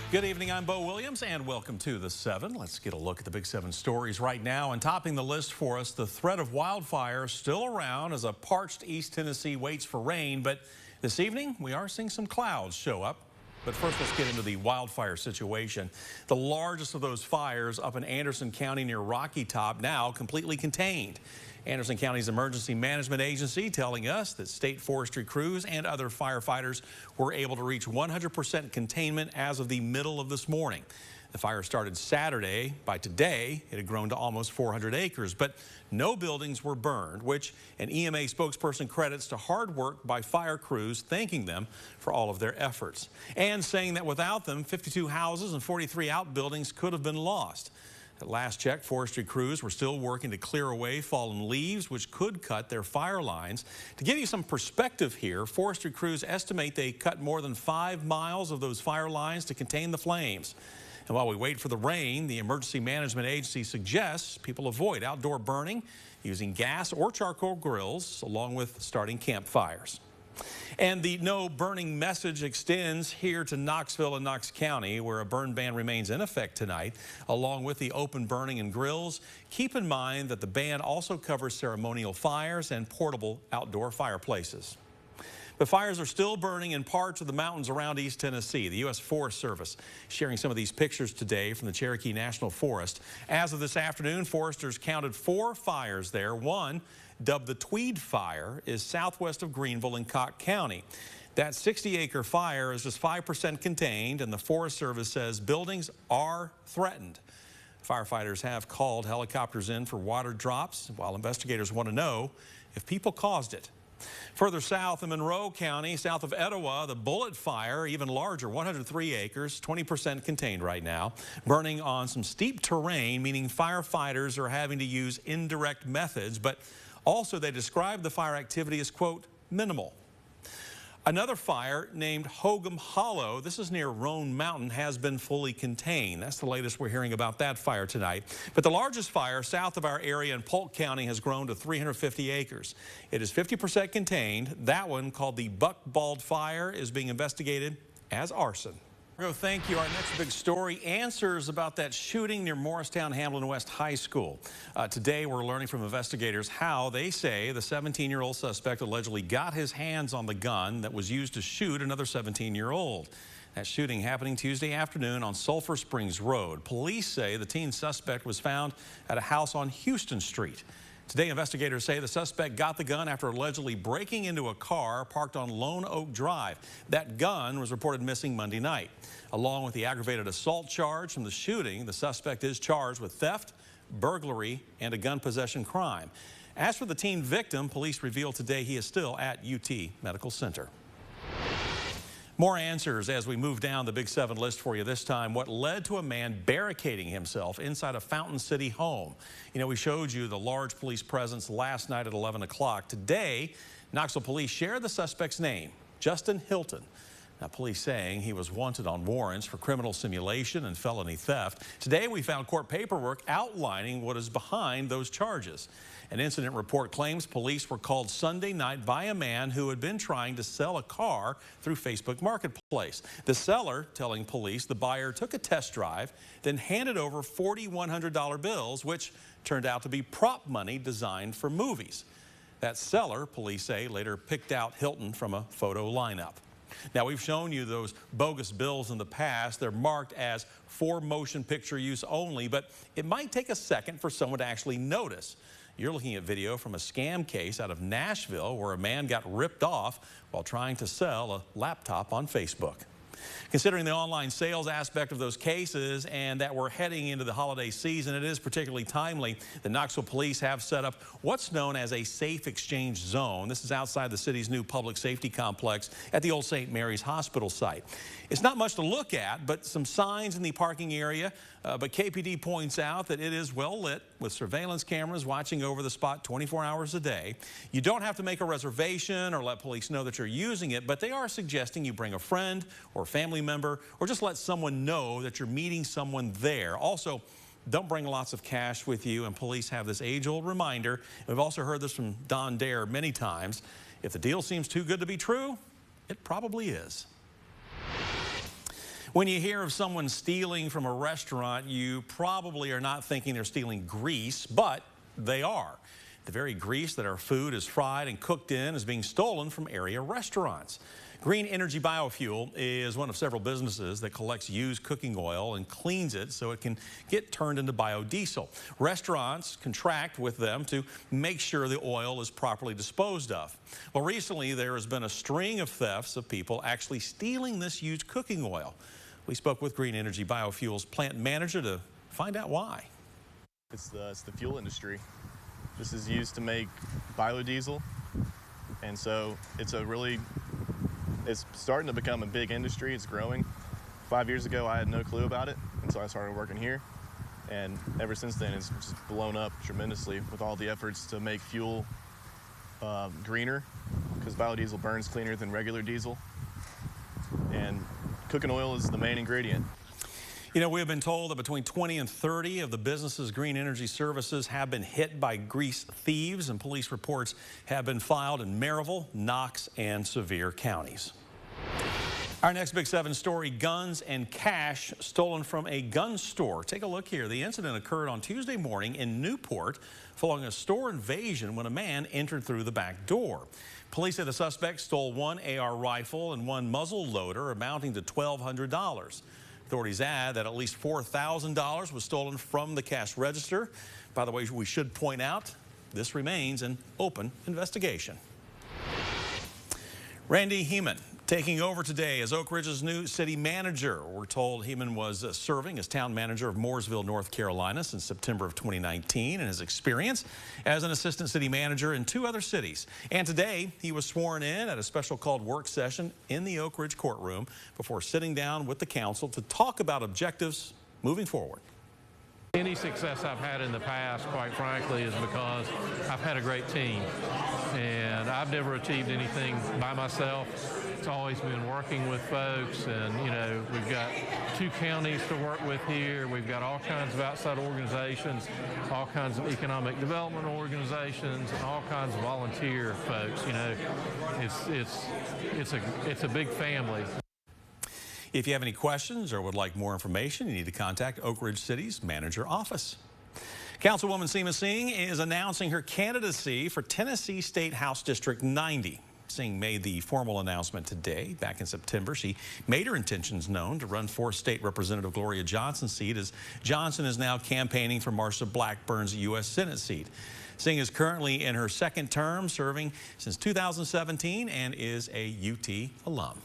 Good evening, I'm Bo Williams, and welcome to The 7. Let's get a look at the Big 7 stories right now. And topping the list for us, the threat of wildfire still around as a parched East Tennessee waits for rain. But this evening, we are seeing some clouds show up. But first, let's get into the wildfire situation. The largest of those fires up in Anderson County near Rocky Top, now completely contained. Anderson County's Emergency Management Agency telling us that state forestry crews and other firefighters were able to reach 100% containment as of the middle of this morning. The fire started Saturday. By today, it had grown to almost 400 acres, but no buildings were burned, which an EMA spokesperson credits to hard work by fire crews, thanking them for all of their efforts, and saying that without them, 52 houses and 43 outbuildings could have been lost. At last check, forestry crews were still working to clear away fallen leaves, which could cut their fire lines. To give you some perspective here, forestry crews estimate they cut more than 5 miles of those fire lines to contain the flames. And while we wait for the rain, the Emergency Management Agency suggests people avoid outdoor burning using gas or charcoal grills, along with starting campfires. And the no burning message extends here to Knoxville and Knox County, where a burn ban remains in effect tonight, along with the open burning and grills. Keep in mind that the ban also covers ceremonial fires and portable outdoor fireplaces. But fires are still burning in parts of the mountains around East Tennessee. The U.S. Forest Service sharing some of these pictures today from the Cherokee National Forest. As of this afternoon, foresters counted 4 fires there. One, dubbed the Tweed Fire, is southwest of Greenville in Cocke County. That 60-acre fire is just 5% contained, and the Forest Service says buildings are threatened. Firefighters have called helicopters in for water drops, while investigators want to know if people caused it. Further south in Monroe County, south of Etowah, the Bullet Fire, even larger, 103 acres, 20% contained right now, burning on some steep terrain, meaning firefighters are having to use indirect methods, but also they describe the fire activity as, quote, minimal. Another fire named Hogan Hollow, this is near Roan Mountain, has been fully contained. That's the latest we're hearing about that fire tonight. But the largest fire south of our area in Polk County has grown to 350 acres. It is 50% contained. That one, called the Buckbald Fire, is being investigated as arson. Thank you. Our next big story, answers about that shooting near Morristown Hamlin West High School. Today, we're learning from investigators how they say the 17-year-old suspect allegedly got his hands on the gun that was used to shoot another 17-year-old. That shooting happening Tuesday afternoon on Sulphur Springs Road. Police say the teen suspect was found at a house on Houston Street. Today, investigators say the suspect got the gun after allegedly breaking into a car parked on Lone Oak Drive. That gun was reported missing Monday night. Along with the aggravated assault charge from the shooting, the suspect is charged with theft, burglary, and a gun possession crime. As for the teen victim, police revealed today he is still at UT Medical Center. More answers as we move down the Big 7 list for you this time. What led to a man barricading himself inside a Fountain City home? You know, we showed you the large police presence last night at 11 o'clock. Today, Knoxville police shared the suspect's name, Justin Hilton. Now, police saying he was wanted on warrants for criminal simulation and felony theft. Today, we found court paperwork outlining what is behind those charges. An incident report claims police were called Sunday night by a man who had been trying to sell a car through Facebook Marketplace. The seller telling police the buyer took a test drive, then handed over $4,100 bills, which turned out to be prop money designed for movies. That seller, police say, later picked out Hilton from a photo lineup. Now, we've shown you those bogus bills in the past. They're marked as for motion picture use only, but it might take a second for someone to actually notice. You're looking at video from a scam case out of Nashville where a man got ripped off while trying to sell a laptop on Facebook. Considering the online sales aspect of those cases and that we're heading into the holiday season, it is particularly timely. The Knoxville police have set up what's known as a safe exchange zone. This is outside the city's new public safety complex at the old St. Mary's Hospital site. It's not much to look at, but some signs in the parking area. But KPD points out that it is well lit with surveillance cameras watching over the spot 24 hours a day. You don't have to make a reservation or let police know that you're using it, but they are suggesting you bring a friend or family member or just let someone know that you're meeting someone there. Also, don't bring lots of cash with you, and police have this age-old reminder. We've also heard this from Don Dare many times. If the deal seems too good to be true, it probably is. When you hear of someone stealing from a restaurant, you probably are not thinking they're stealing grease, but they are. The very grease that our food is fried and cooked in is being stolen from area restaurants. Green Energy Biofuel is one of several businesses that collects used cooking oil and cleans it so it can get turned into biodiesel. Restaurants contract with them to make sure the oil is properly disposed of. Well, recently there has been a string of thefts of people actually stealing this used cooking oil. We spoke with Green Energy Biofuel's plant manager to find out why. It's the fuel industry. This is used to make biodiesel, and so it's starting to become a big industry. It's growing. 5 years ago, I had no clue about it until I started working here, and ever since then, it's just blown up tremendously with all the efforts to make fuel greener, because biodiesel burns cleaner than regular diesel, and cooking oil is the main ingredient. You know, we have been told that between 20 and 30 of the businesses Green Energy services have been hit by grease thieves, and police reports have been filed in Maryville, Knox, and Sevier counties. Our next Big 7 story, guns and cash stolen from a gun store. Take a look here. The incident occurred on Tuesday morning in Newport following a store invasion when a man entered through the back door. Police say the suspect stole one AR rifle and one muzzle loader amounting to $1,200. Authorities add that at least $4,000 was stolen from the cash register. By the way, we should point out this remains an open investigation. Randy Heeman taking over today as Oak Ridge's new city manager. We're told Heeman was serving as town manager of Mooresville, North Carolina since September of 2019 and his experience as an assistant city manager in 2 other cities. And today he was sworn in at a special called work session in the Oak Ridge courtroom before sitting down with the council to talk about objectives moving forward. Any success I've had in the past, quite frankly, is because I've had a great team. And I've never achieved anything by myself. It's always been working with folks, and you know, we've got 2 counties to work with here. We've got all kinds of outside organizations, all kinds of economic development organizations, and all kinds of volunteer folks. You know, it's a big family. If you have any questions or would like more information, you need to contact Oak Ridge City's manager office. Councilwoman Seema Singh is announcing her candidacy for Tennessee State House District 90. Singh made the formal announcement today. Back in September, she made her intentions known to run for State Representative Gloria Johnson's seat, as Johnson is now campaigning for Marsha Blackburn's U.S. Senate seat. Singh is currently in her 2nd term, serving since 2017, and is a UT alum.